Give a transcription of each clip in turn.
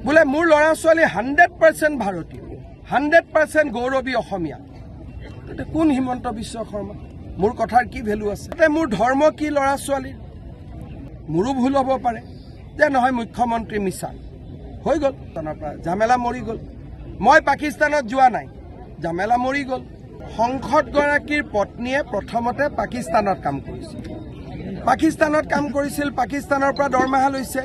বোলে মোৰ ল'ৰা ছোৱালী 100% ভাৰতীয়, 100% গৌৰৱী অসমীয়া। কোন হিমন্ত বিশ্ব শৰ্মা? মোৰ কথাৰ কি ভেলু আছে? মোৰ ধৰ্ম কি ল'ৰা ছোৱালীৰ? মোৰো ভুল হ'ব পাৰে যে নহয় মুখ্যমন্ত্ৰী মিছাল হৈ গ'ল, ঝামেলা মৰি গ'ল। মই পাকিস্তানত যোৱা নাই, ঝামেলা মৰি গ'ল। সংসদগৰাকীৰ পত্নীয়ে প্ৰথমতে পাকিস্তানত কাম কৰিছিল, পাকিস্তানৰ পৰা দৰমহা লৈছে,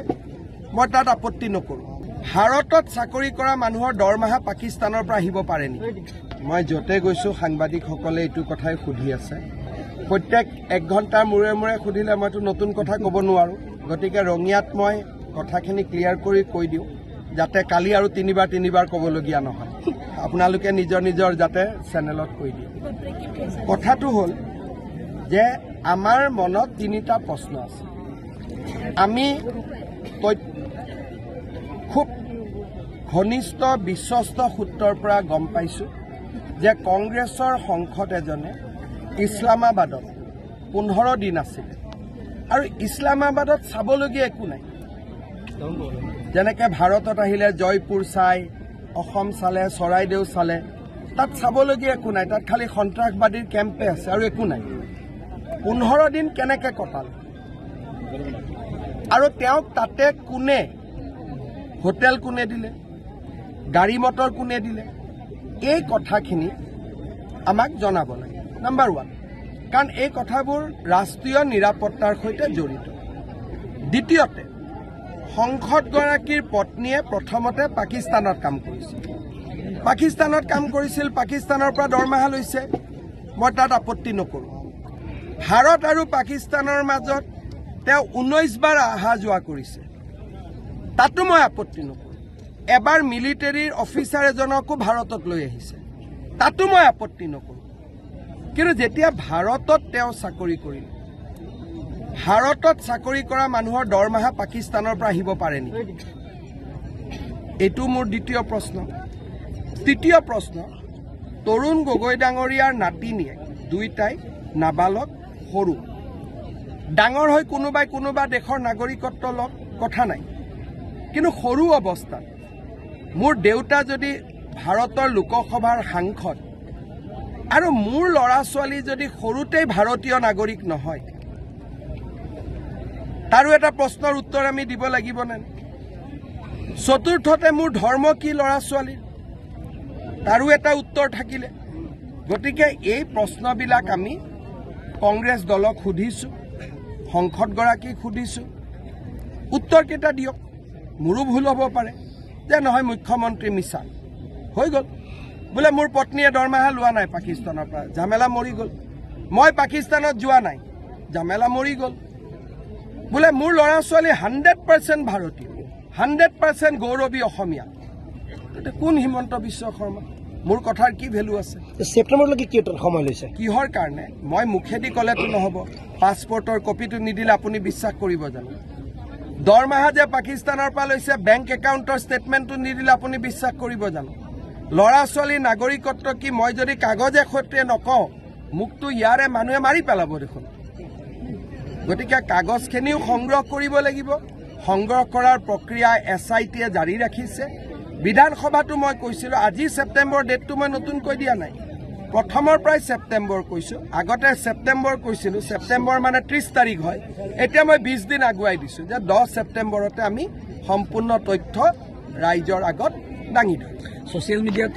মই তাত আপত্তি নকৰোঁ। ভাৰতত চাকৰি কৰা মানুহৰ দৰমহা পাকিস্তানৰ পৰা আহিব পাৰে নেকি? মই য'তে গৈছোঁ সাংবাদিকসকলে এইটো কথাই সুধি আছে। প্ৰত্যেক 1 ঘণ্টাৰ মূৰে মূৰে সুধিলে মইতো নতুন কথা ক'ব নোৱাৰোঁ। গতিকে ৰঙিয়াত মই কথাখিনি ক্লিয়াৰ কৰি কৈ দিওঁ, যাতে কালি আৰু তিনিবাৰ ক'বলগীয়া নহয়। আপোনালোকে নিজৰ যাতে চেনেলত কৈ দিয়ে। কথাটো হ'ল যে আমাৰ মনত 3টা প্ৰশ্ন আছে। আমি খুব ঘনিষ্ঠ বিশ্বস্ত সূত্ৰৰ পৰা গম পাইছোঁ যে কংগ্ৰেছৰ সংসদ এজনে ইছলামাবাদত 15 দিন আছিল, আৰু ইছলামাবাদত চাবলগীয়া একো নাই। যেনেকৈ ভাৰতত আহিলে জয়পুৰ চাই, অসম চালে, চৰাইদেউ চালে, তাত চাবলগীয়া একো নাই। তাত খালি সন্ত্ৰাসবাদীৰ কেম্পে আছে আৰু একো নাই। 15 দিন কেনেকৈ কটাল? আৰু তেওঁক তাতে কোনে, হোটেল কোনে দিলে, গাড়ী মটৰ কোনে দিলে, এই কথাখিনি আমাক জনাব লাগে। নাম্বাৰ 1, কাৰণ এই কথাবোৰ ৰাষ্ট্ৰীয় নিৰাপত্তাৰ সৈতে জড়িত। দ্বিতীয়তে, সংসদগৰাকীৰ পত্নীয়ে প্ৰথমতে পাকিস্তানত কাম কৰিছিল, পাকিস্তানৰ পৰা দৰমহা লৈছে, মই তাত আপত্তি নকৰোঁ। ভাৰত আৰু পাকিস্তানৰ মাজত তেওঁ 19 বাৰ অহা যোৱা কৰিছে, তাতো মই আপত্তি নকৰোঁ। এবাৰ মিলিটাৰীৰ অফিচাৰ এজনকো ভাৰতত লৈ আহিছে, তাতো মই আপত্তি নকৰোঁ। কিন্তু যেতিয়া ভাৰতত তেওঁ চাকৰি কৰিল, ভাৰতত চাকৰি কৰা মানুহৰ দৰমহা পাকিস্তানৰ পৰা আহিব পাৰে নেকি? এইটো মোৰ দ্বিতীয় প্ৰশ্ন। তৃতীয় প্ৰশ্ন, তৰুণ গগৈ ডাঙৰীয়াৰ নাতিনীয়ে, দুইটাই নাবালক, সৰু। ডাঙৰ হৈ কোনোবা দেশৰ নাগৰিকত্ব লওক, কথা নাই। কিন্তু সৰু অৱস্থাত মোৰ দেউতা যদি ভাৰতৰ লোকসভাৰ সাংসদ আৰু মোৰ ল'ৰা ছোৱালী যদি সৰুতেই ভাৰতীয় নাগৰিক নহয়, তাৰো এটা প্ৰশ্নৰ উত্তৰ আমি দিব লাগিব নে? চতুৰ্থতে, মোৰ ধৰ্ম কি ল'ৰা ছোৱালীৰ? তাৰো এটা উত্তৰ থাকিলে। গতিকে এই প্ৰশ্নবিলাক আমি কংগ্ৰেছ দলক সুধিছোঁ, সংসদগৰাকীক সুধিছোঁ, উত্তৰকেইটা দিয়ক। মোৰো ভুল হ'ব পাৰে যে নহয় মুখ্যমন্ত্ৰী মিছাল হৈ গ'ল। বোলে মোৰ পত্নীয়ে দৰমহা লোৱা নাই পাকিস্তানৰ পৰা, ঝামেলা মৰি গ'ল। মই পাকিস্তানত যোৱা নাই, ঝামেলা মৰি গ'ল। বোলে মোৰ ল'ৰা ছোৱালী 100% ভাৰতীয়, 100% গৌৰৱী অসমীয়া। কোন হিমন্ত বিশ্ব শৰ্মা? মোৰ কথাৰ কি ভেলু আছে? ছেপ্টেম্বৰলৈকে কি সময় লৈছে? কিহৰ কাৰণে? মই মুখেদি ক'লেতো নহ'ব। পাছপৰ্টৰ কপিটো নিদিলে আপুনি বিশ্বাস কৰিব জানো? দৰমহা যে পাকিস্তানৰ পৰা লৈছে, বেংক একাউণ্টৰ ষ্টেটমেণ্টটো নিদিলে আপুনি বিশ্বাস কৰিব জানো? ল'ৰা ছোৱালীৰ নাগৰিকত্ব কি মই যদি কাগজে সৈতে নকওঁ, মোকতো ইয়াৰে মানুহে মাৰি পেলাব দেখোন। গতিকে কাগজখিনিও সংগ্ৰহ কৰিব লাগিব। সংগ্ৰহ কৰাৰ প্ৰক্ৰিয়া SITয়ে জাৰি ৰাখিছে। বিধানসভাতো মই কৈছিলোঁ, আজি ছেপ্টেম্বৰ ডেটটো মই নতুনকৈ দিয়া নাই, প্ৰথমৰ পৰাই ছেপ্টেম্বৰ কৈছোঁ। আগতে ছেপ্টেম্বৰ কৈছিলোঁ, ছেপ্টেম্বৰ মানে 30 তাৰিখ হয়। এতিয়া মই 20 দিন আগুৱাই দিছোঁ যে 10 ছেপ্টেম্বৰতে আমি সম্পূৰ্ণ তথ্য ৰাইজৰ আগত দাঙি ধৰিম। ছ'চিয়েল মিডিয়াত